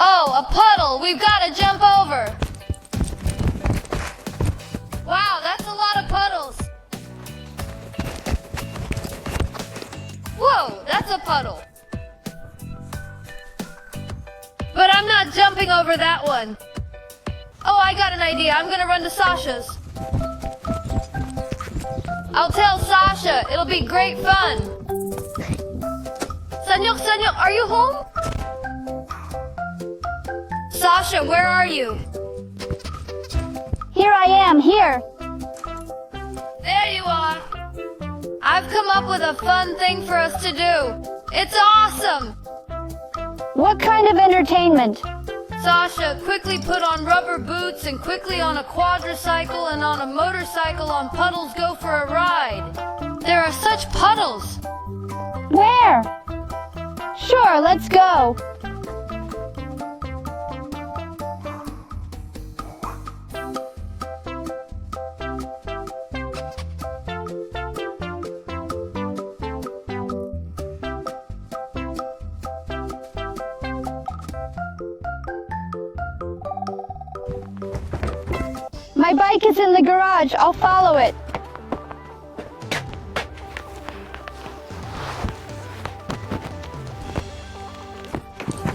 Oh, a puddle! We've got to jump over! Wow, that's a lot of puddles! Whoa, that's a puddle! But I'm not jumping over that one! Oh, I got an idea. I'm gonna run to Sasha's. I'll tell Sasha. It'll be great fun. Sanyok, are you home? Sasha, where are you? Here I am, here. There you are. I've come up with a fun thing for us to do. It's awesome. What kind of entertainment? Sasha, quickly put on rubber boots and quickly on a quadricycle and on a motorcycle on Puddles go for a ride. There are such puddles. Where? Sure, let's go. My bike is in the garage. I'll follow it.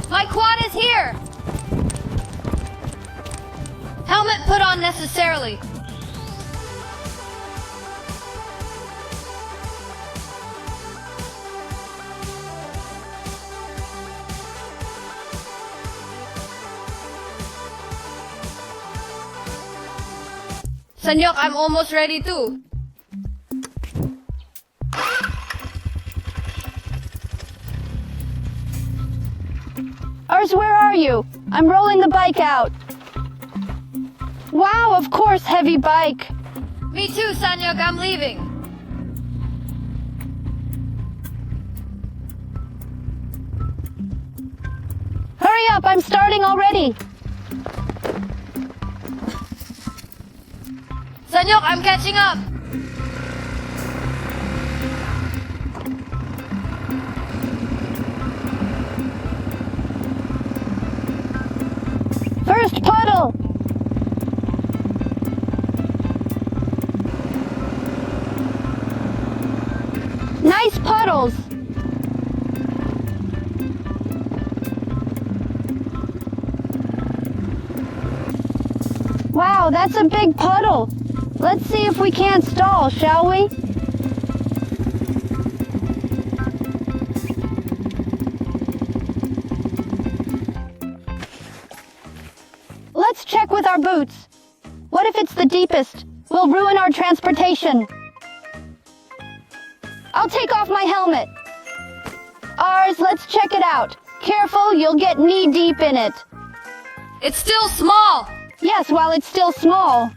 My quad is here. Helmet put on necessarily. Sanyok, I'm almost ready too. Ars, where are you? I'm rolling the bike out. Wow, of course, heavy bike. Me too, Sanyok, I'm leaving. Hurry up, I'm starting already. Sanyok, I'm catching up. First puddle. Nice puddles. Wow, that's a big puddle. Let's see if we can't stall, shall we? Let's check with our boots. What if it's the deepest? We'll ruin our transportation. I'll take off my helmet. Ars, let's check it out. Careful, you'll get knee-deep in it. It's still small. Yes, while it's still small.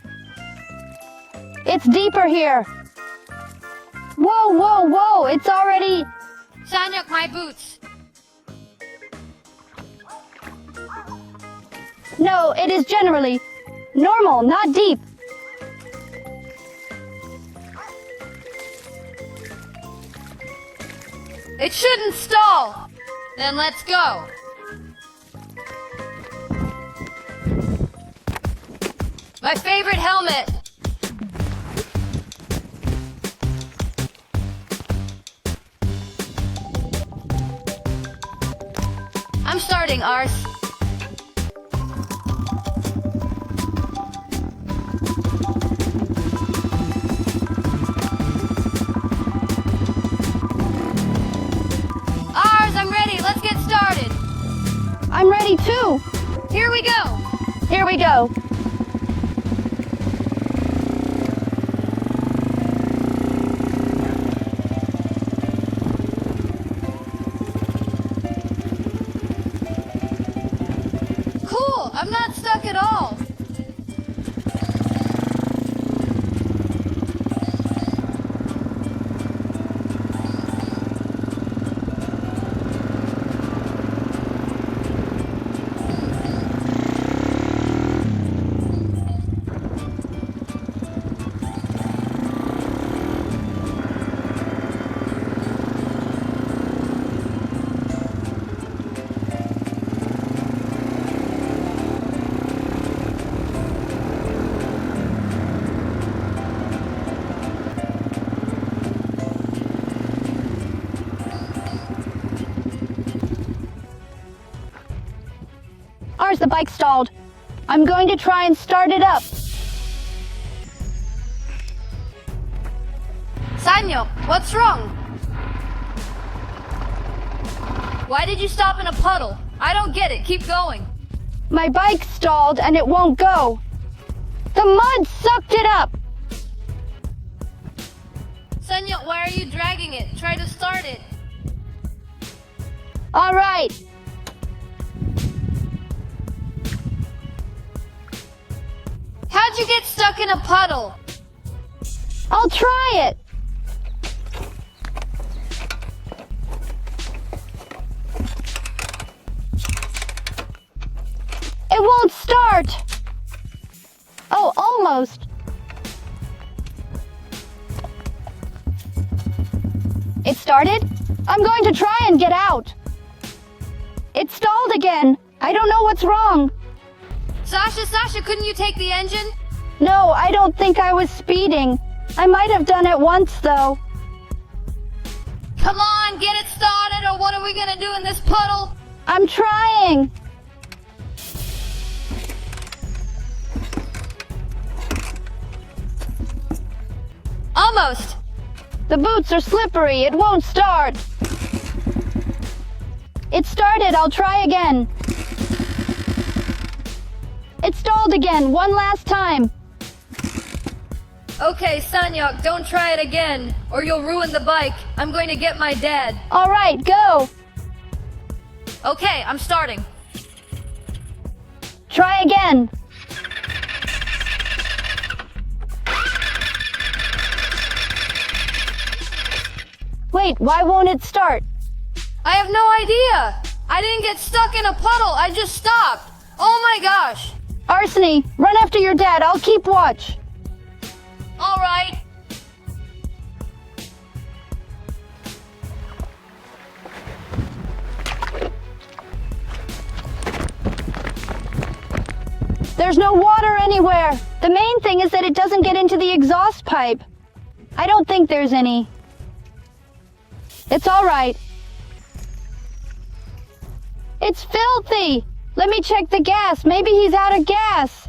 It's deeper here. Whoa, whoa, whoa, it's already... Sanyok, my boots. No, it is generally normal, not deep. It shouldn't stall. Then let's go. My favorite helmet. I'm starting, Ars. Ars, I'm ready. Let's get started. I'm ready too. Here we go. Here we go. Cool. I'm not stuck at all. Ars, the bike stalled. I'm going to try and start it up. Sanyo, what's wrong? Why did you stop in a puddle? I don't get it. Keep going. My bike stalled and it won't go. The mud sucked it up. Sanyo, why are you dragging it? Try to start it. All right. How'd you get stuck in a puddle? I'll try it. It won't start. Oh, almost. It started? I'm going to try and get out. It stalled again. I don't know what's wrong. Sasha, couldn't you take the engine? No, I don't think I was speeding. I might have done it once, though. Come on, get it started, or what are we gonna do in this puddle? I'm trying. Almost. The boots are slippery. It won't start. It started. I'll try again. It stalled again. One last time. Okay, Sanyok, don't try it again, or you'll ruin the bike. I'm going to get my dad. All right, go. Okay, I'm starting. Try again. Wait, why won't it start? I have no idea. I didn't get stuck in a puddle. I just stopped. Oh my gosh. Arseny, run after your dad. I'll keep watch. All right. There's no water anywhere. The main thing is that it doesn't get into the exhaust pipe. I don't think there's any. It's all right. It's filthy. Let me check the gas. Maybe he's out of gas.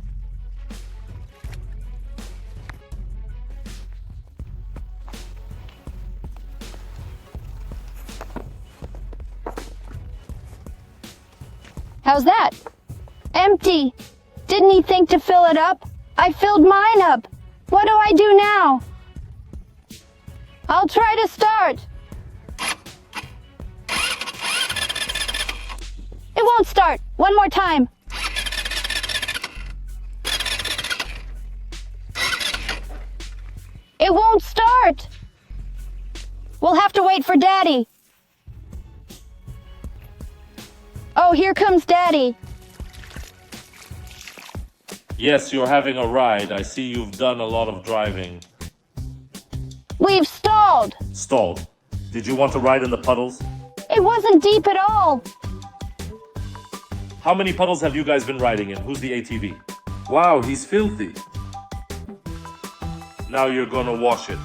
How's that? Empty. Didn't he think to fill it up? I filled mine up. What do I do now? I'll try to start. It won't start. One more time. It won't start. We'll have to wait for Daddy. Oh, here comes Daddy. Yes, you're having a ride. I see you've done a lot of driving. We've stalled. Stalled. Did you want to ride in the puddles? It wasn't deep at all. How many puddles have you guys been riding in? Who's the ATV? Wow, he's filthy. Now you're gonna wash it.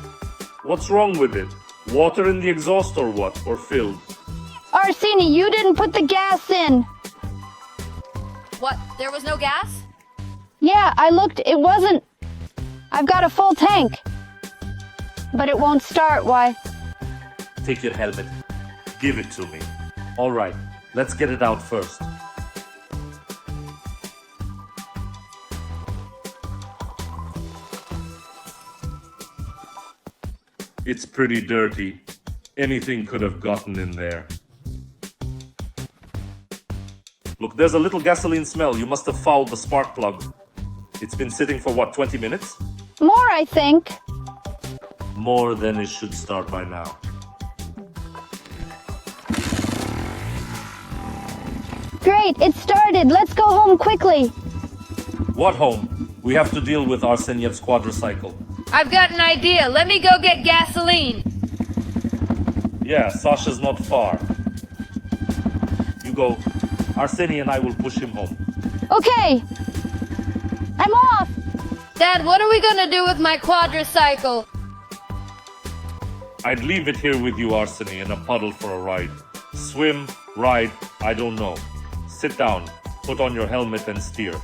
What's wrong with it? Water in the exhaust or what? Or filled? Arseny, you didn't put the gas in. What? There was no gas? Yeah, I looked. It wasn't. I've got a full tank. But it won't start. Why? Take your helmet. Give it to me. All right, let's get it out first. It's pretty dirty. Anything could have gotten in there. Look, there's a little gasoline smell. You must have fouled the spark plug. It's been sitting for what, 20 minutes? More, I think. More than it should start by now. Great, it started. Let's go home quickly. What home? We have to deal with Arsenyev's quadricycle. I've got an idea. Let me go get gasoline. Yeah, Sasha's not far. You go. Arseny and I will push him home. Okay. I'm off. Dad, what are we gonna do with my quadricycle? I'd leave it here with you, Arseny, in a puddle for a ride. Swim, ride, I don't know. Sit down. Put on your helmet and steer.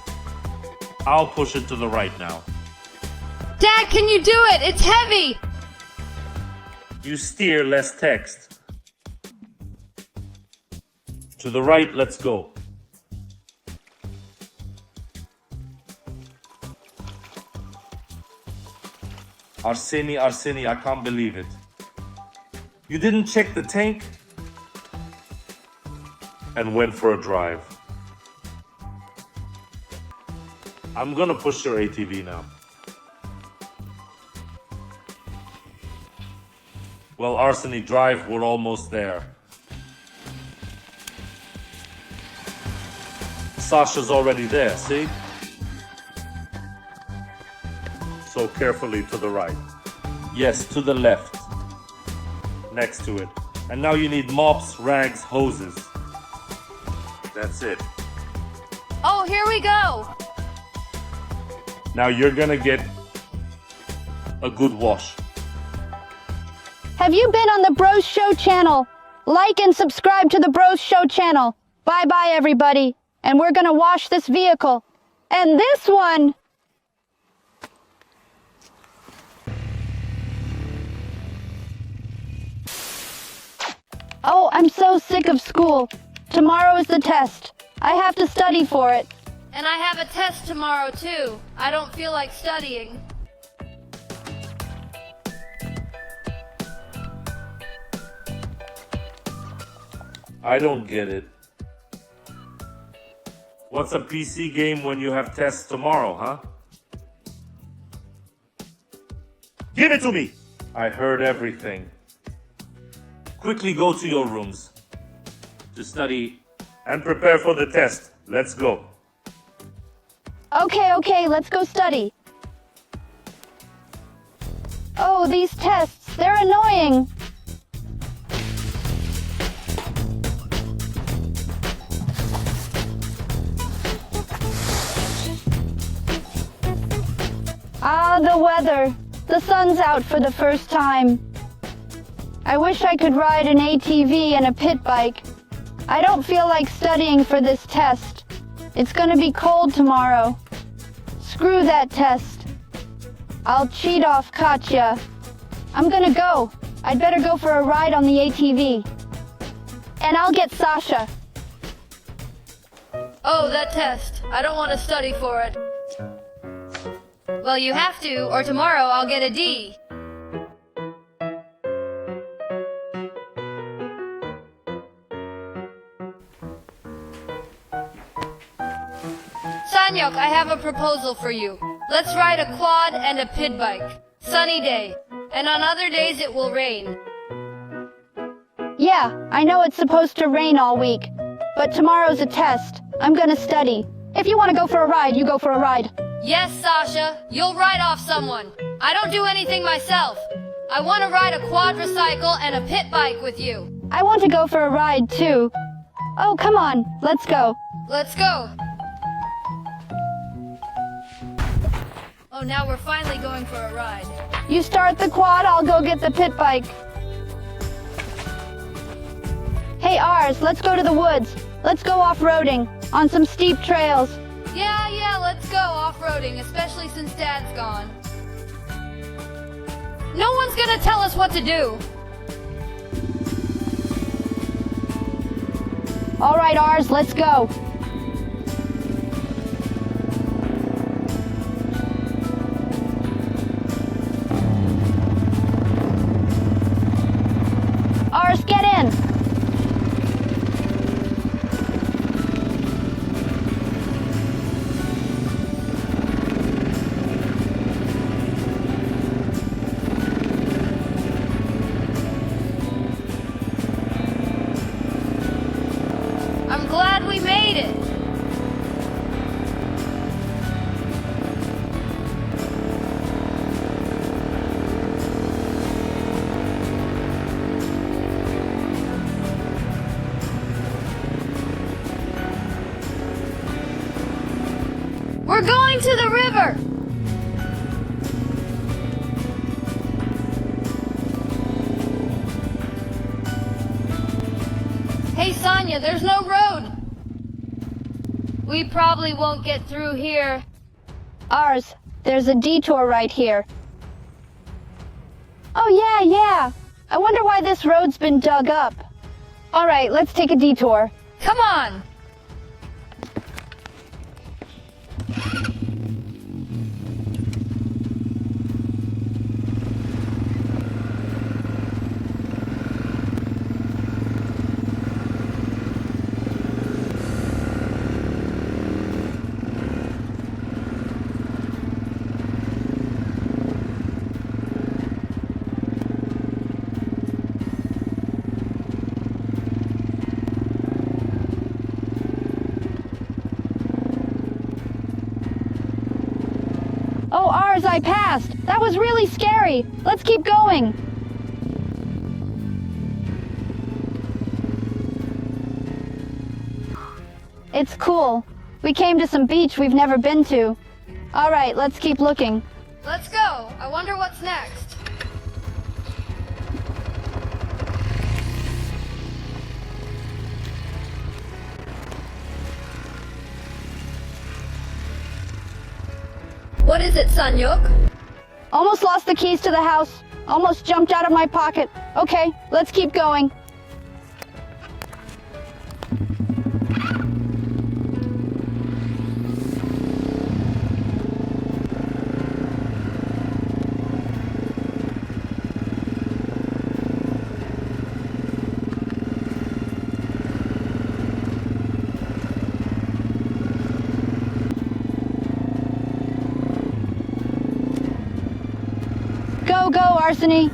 I'll push it to the right now. Dad, can you do it? It's heavy! You steer, less text. To the right, let's go. Arseni, I can't believe it. You didn't check the tank? And went for a drive. I'm gonna push your ATV now. Well, Arseni, drive, we're almost there. Sasha's already there, see? So carefully to the right. Yes, to the left. Next to it. And now you need mops, rags, hoses. That's it. Oh, here we go! Now you're gonna get a good wash. Have you been on the Bros Show channel? Like and subscribe to the Bros Show channel. Bye-bye, everybody. And we're gonna wash this vehicle. And this one. Oh, I'm so sick of school. Tomorrow is the test. I have to study for it. And I have a test tomorrow, too. I don't feel like studying. I don't get it. What's a PC game when you have tests tomorrow, huh? Give it to me! I heard everything. Quickly go to your rooms to study and prepare for the test. Let's go. Okay, let's go study. Oh, these tests, they're annoying. Ah, the weather. The sun's out for the first time. I wish I could ride an ATV and a pit bike. I don't feel like studying for this test. It's gonna be cold tomorrow. Screw that test. I'll cheat off Katya. I'm gonna go. I'd better go for a ride on the ATV. And I'll get Sasha. Oh, that test. I don't want to study for it. Well, you have to, or tomorrow I'll get a D. Sanyok, I have a proposal for you. Let's ride a quad and a pit bike. Sunny day. And on other days it will rain. Yeah, I know it's supposed to rain all week. But tomorrow's a test. I'm gonna study. If you want to go for a ride, you go for a ride. Yes, Sasha, you'll ride off someone. I don't do anything myself. I want to ride a quadricycle and a pit bike with you. I want to go for a ride too. Oh, come on, let's go. Let's go. Oh, now we're finally going for a ride. You start the quad, I'll go get the pit bike. Hey, Ars, let's go to the woods. Let's go off-roading on some steep trails. Yeah, let's go off-roading, especially since Dad's gone. No one's gonna tell us what to do. All right, Ars, let's go. Ars, get in. I'm glad we made it. We're going to the river. Hey, Sonia, there's no road. We probably won't get through here. Ars, there's a detour right here. Oh yeah. I wonder why this road's been dug up. All right, let's take a detour. Come on! Oh, Ars, I passed. That was really scary. Let's keep going. It's cool. We came to some beach we've never been to. All right, let's keep looking. Let's go. I wonder what's next. What is it, Sanyuk? Almost lost the keys to the house. Almost jumped out of my pocket. Okay, let's keep going. Go, Arseny.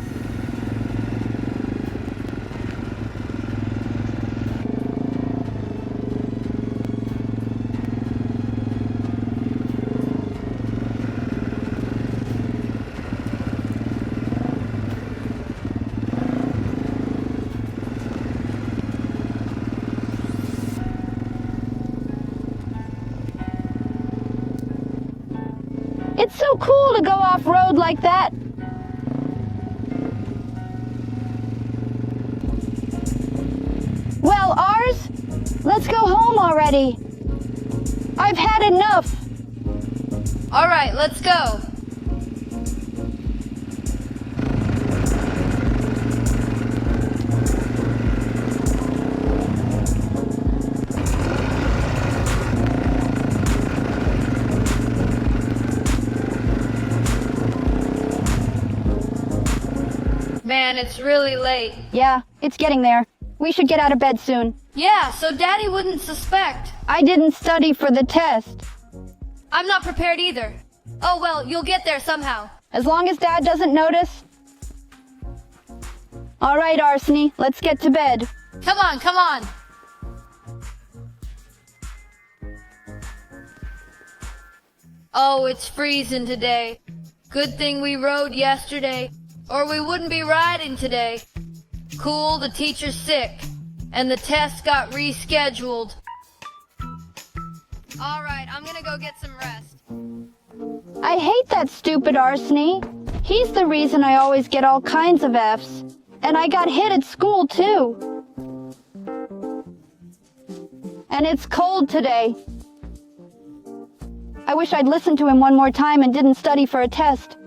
It's so cool to go off-road like that. Well, Ars, let's go home already. I've had enough. All right, let's go. Man, it's really late. Yeah, it's getting there. We should get out of bed soon. Yeah, so Daddy wouldn't suspect. I didn't study for the test. I'm not prepared either. Oh well, you'll get there somehow. As long as Dad doesn't notice. All right, Arseny, let's get to bed. Come on, come on. Oh, it's freezing today. Good thing we rode yesterday, or we wouldn't be riding today. Cool, the teacher's sick, and the test got rescheduled. All right, I'm gonna go get some rest. I hate that stupid Arseny. He's the reason I always get all kinds of F's. And I got hit at school, too. And it's cold today. I wish I'd listened to him one more time and didn't study for a test.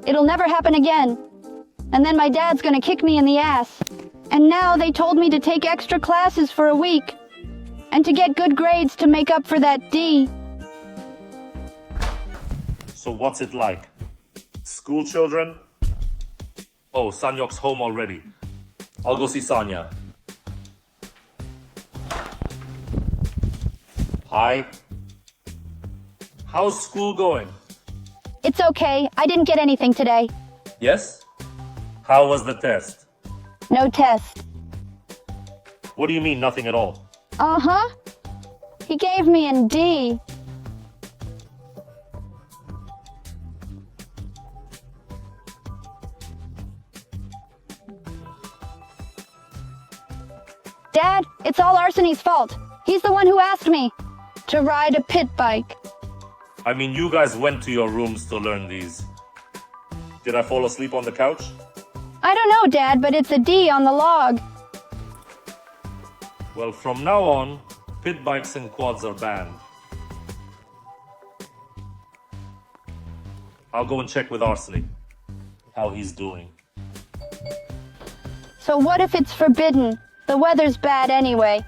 It'll never happen again. And then my dad's gonna kick me in the ass. And now they told me to take extra classes for a week. And to get good grades to make up for that D. So what's it like? School children? Oh, Sanyok's home already. I'll go see Sanya. Hi. How's school going? It's okay. I didn't get anything today. Yes? How was the test? No test. What do you mean, nothing at all? Uh-huh. He gave me an D. Dad, it's all Arseny's fault. He's the one who asked me to ride a pit bike. I mean, you guys went to your rooms to learn these. Did I fall asleep on the couch? I don't know, Dad, but it's a D on the log. Well, from now on, pit bikes and quads are banned. I'll go and check with Arseny. How he's doing. So what if it's forbidden? The weather's bad anyway.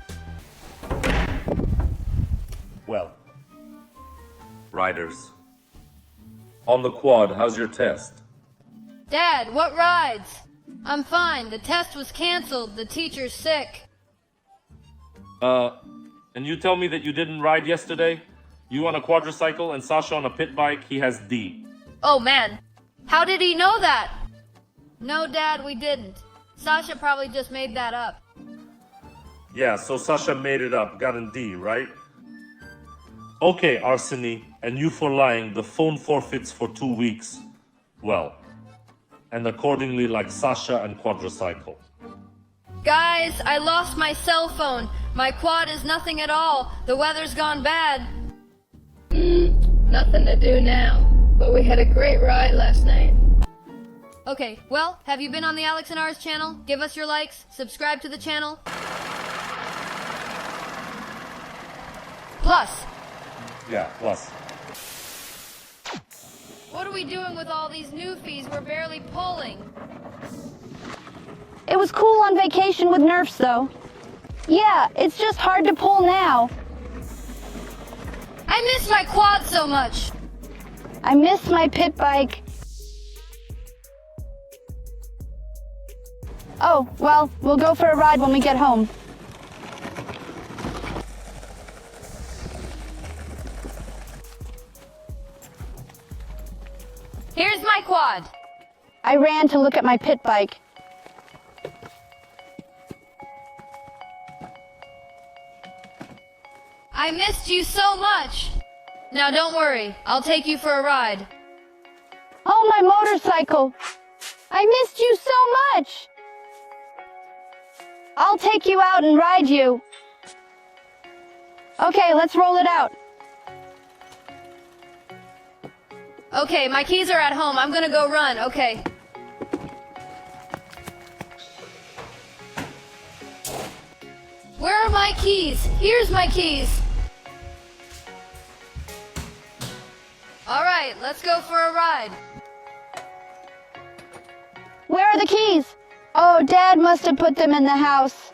Well, riders. On the quad, how's your test? Dad, what rides? I'm fine. The test was canceled. The teacher's sick. And you tell me that you didn't ride yesterday? You on a quadricycle and Sasha on a pit bike, he has D. Oh man, how did he know that? No, Dad, we didn't. Sasha probably just made that up. Yeah, so Sasha made it up, got an D, right? Okay, Arseny, and you for lying, the phone forfeits for 2 weeks. Well, and accordingly like Sasha and quadricycle. Guys, I lost my cell phone. My quad is nothing at all. The weather's gone bad. Nothing to do now, but we had a great ride last night. Okay, well, have you been on the Alex&Ars channel? Give us your likes, subscribe to the channel. Plus, Yeah, plus. what are we doing with all these new fees we're barely pulling? It was cool on vacation with Nerfs, though. Yeah, it's just hard to pull now. I miss my quad so much. I miss my pit bike. Oh, well, we'll go for a ride when we get home. Here's my quad. I ran to look at my pit bike. I missed you so much. Now don't worry, I'll take you for a ride. Oh, my motorcycle. I missed you so much. I'll take you out and ride you. Okay, let's roll it out. Okay, my keys are at home. I'm gonna go run, okay. Where are my keys? Here's my keys. All right, let's go for a ride. Where are the keys? Oh, Dad must have put them in the house.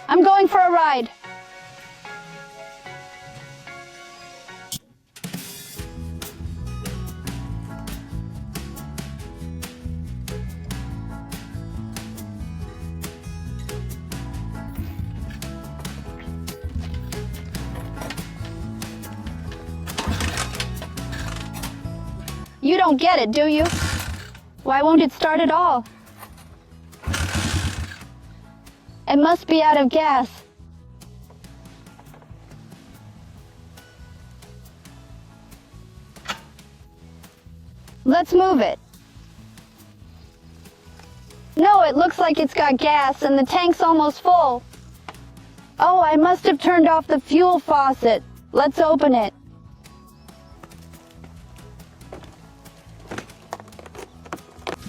I'm going for a ride. You don't get it, do you? Why won't it start at all? It must be out of gas. Let's move it. No, it looks like it's got gas and the tank's almost full. Oh, I must have turned off the fuel faucet. Let's open it.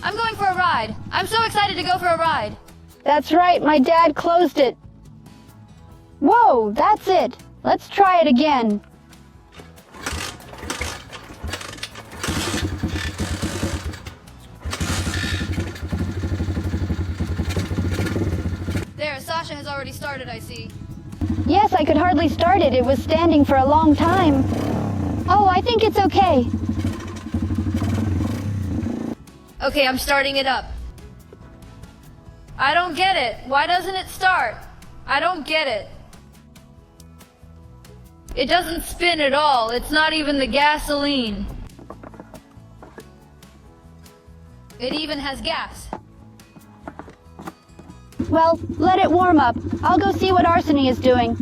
I'm going for a ride. I'm so excited to go for a ride. That's right, my dad closed it. Whoa, that's it. Let's try it again. There, Sasha has already started, I see. Yes, I could hardly start it. It was standing for a long time. Oh, I think it's okay. Okay, I'm starting it up. I don't get it. Why doesn't it start? I don't get it. It doesn't spin at all. It's not even the gasoline. It even has gas. Well, let it warm up. I'll go see what Arseny is doing.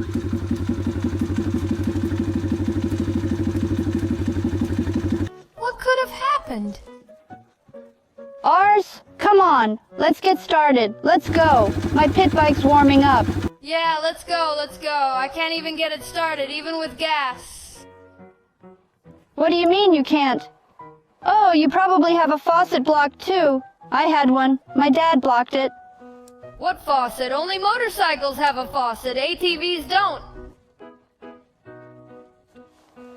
What could have happened? Ars, come on. Let's get started. Let's go. My pit bike's warming up. Yeah, let's go, let's go. I can't even get it started, even with gas. What do you mean you can't? Oh, you probably have a faucet blocked too. I had one. My dad blocked it. What faucet? Only motorcycles have a faucet. ATVs don't.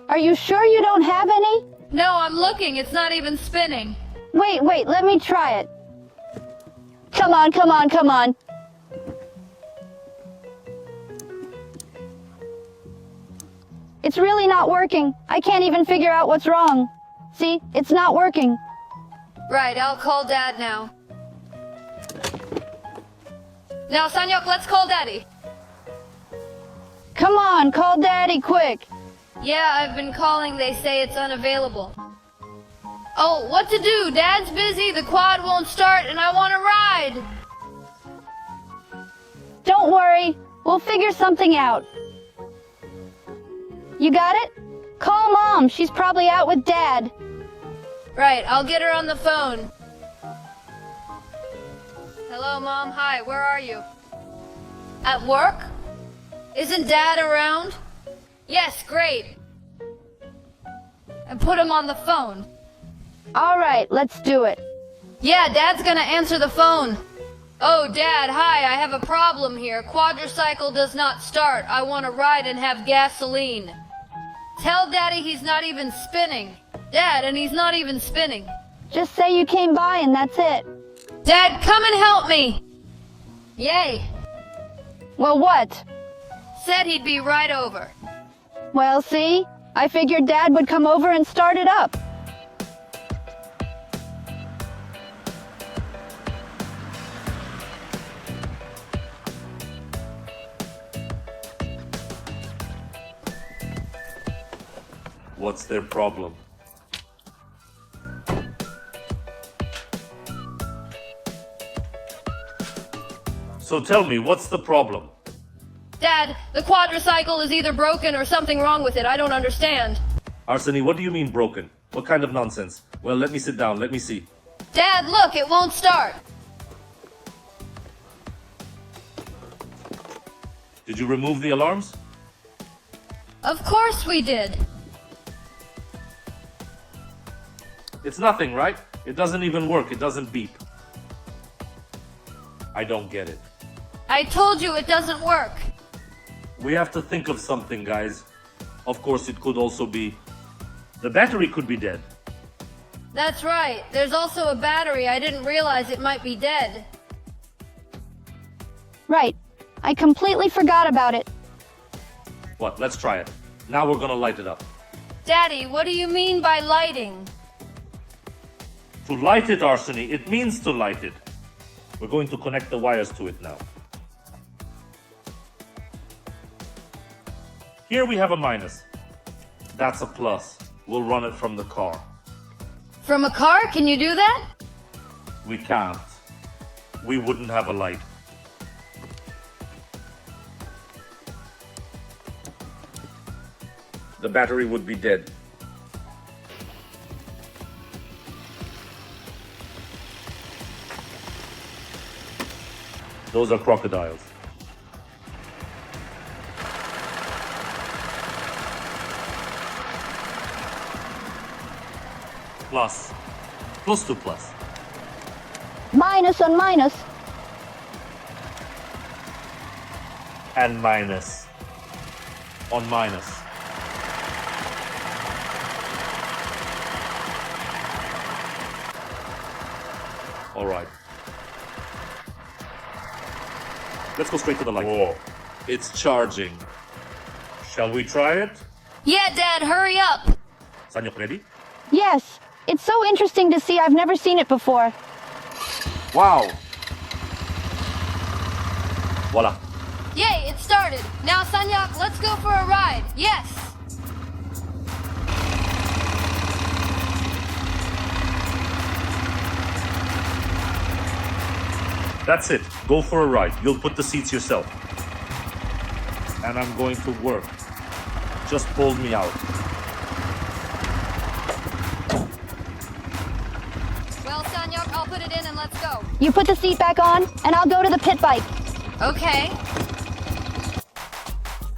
Are you sure you don't have any? No, I'm looking. It's not even spinning. Wait, let me try it. Come on, come on, come on. It's really not working. I can't even figure out what's wrong. See, it's not working. Right, I'll call Dad now. Now, Sanyok, let's call Daddy. Come on, call Daddy quick. Yeah, I've been calling. They say it's unavailable. Oh, what to do? Dad's busy, the quad won't start, and I want to ride. Don't worry, we'll figure something out. You got it? Call Mom, she's probably out with Dad. Right, I'll get her on the phone. Hello, Mom. Hi, where are you? At work? Isn't Dad around? Yes, great. And put him on the phone. All right, let's do it. Yeah, Dad's gonna answer the phone. Oh, Dad, hi, I have a problem here. Quadricycle does not start. I want to ride and have gasoline. Tell Daddy he's not even spinning. Dad, and he's not even spinning. Just say you came by and that's it. Dad, come and help me. Yay. Well, what? Said he'd be right over. Well, see? I figured Dad would come over and start it up. What's their problem? So tell me, what's the problem? Dad, the quadricycle is either broken or something wrong with it. I don't understand. Arseny, what do you mean broken? What kind of nonsense? Well, let me sit down, let me see. Dad, look, it won't start. Did you remove the alarms? Of course we did. It's nothing, right? It doesn't even work, it doesn't beep. I don't get it. I told you it doesn't work. We have to think of something, guys. Of course, it could also be... The battery could be dead. That's right. There's also a battery. I didn't realize it might be dead. Right. I completely forgot about it. What? Let's try it. Now we're gonna light it up. Daddy, what do you mean by lighting? To light it, Arseny, it means to light it. We're going to connect the wires to it now. Here we have a minus. That's a plus. We'll run it from the car. From a car? Can you do that? We can't. We wouldn't have a light. The battery would be dead. Those are crocodiles. Plus. Plus to plus. Minus on minus. And minus. On minus. All right. Let's go straight to the light. Whoa. It's charging. Shall we try it? Yeah, Dad, hurry up. Sanyok, ready? Yes. It's so interesting to see. I've never seen it before. Wow. Voila. Yay, it started. Now, Sanyak, let's go for a ride. Yes. That's it. Go for a ride. You'll put the seats yourself. And I'm going to work. Just pull me out. Well, Sanyak, I'll put it in and let's go. You put the seat back on, and I'll go to the pit bike. Okay.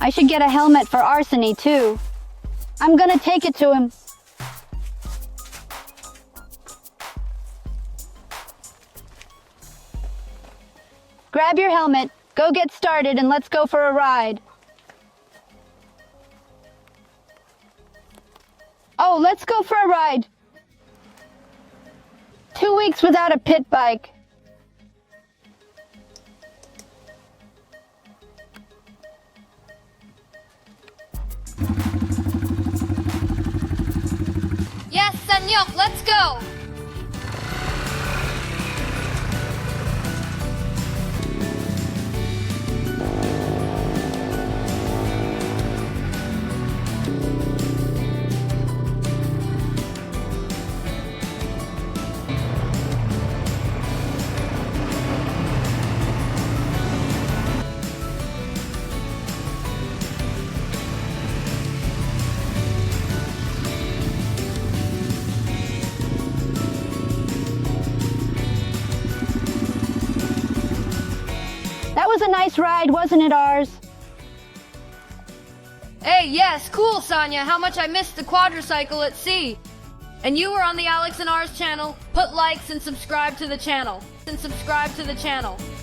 I should get a helmet for Arseny, too. I'm gonna take it to him. Grab your helmet, go get started, and let's go for a ride. Oh, let's go for a ride. 2 weeks without a pit bike. Yes, Sanyok, let's go! That was a nice ride, wasn't it, Ars? Hey, yes, cool, Sanya. How much I missed the quadricycle at sea. And you were on the Alex&Ars channel. Put likes and subscribe to the channel.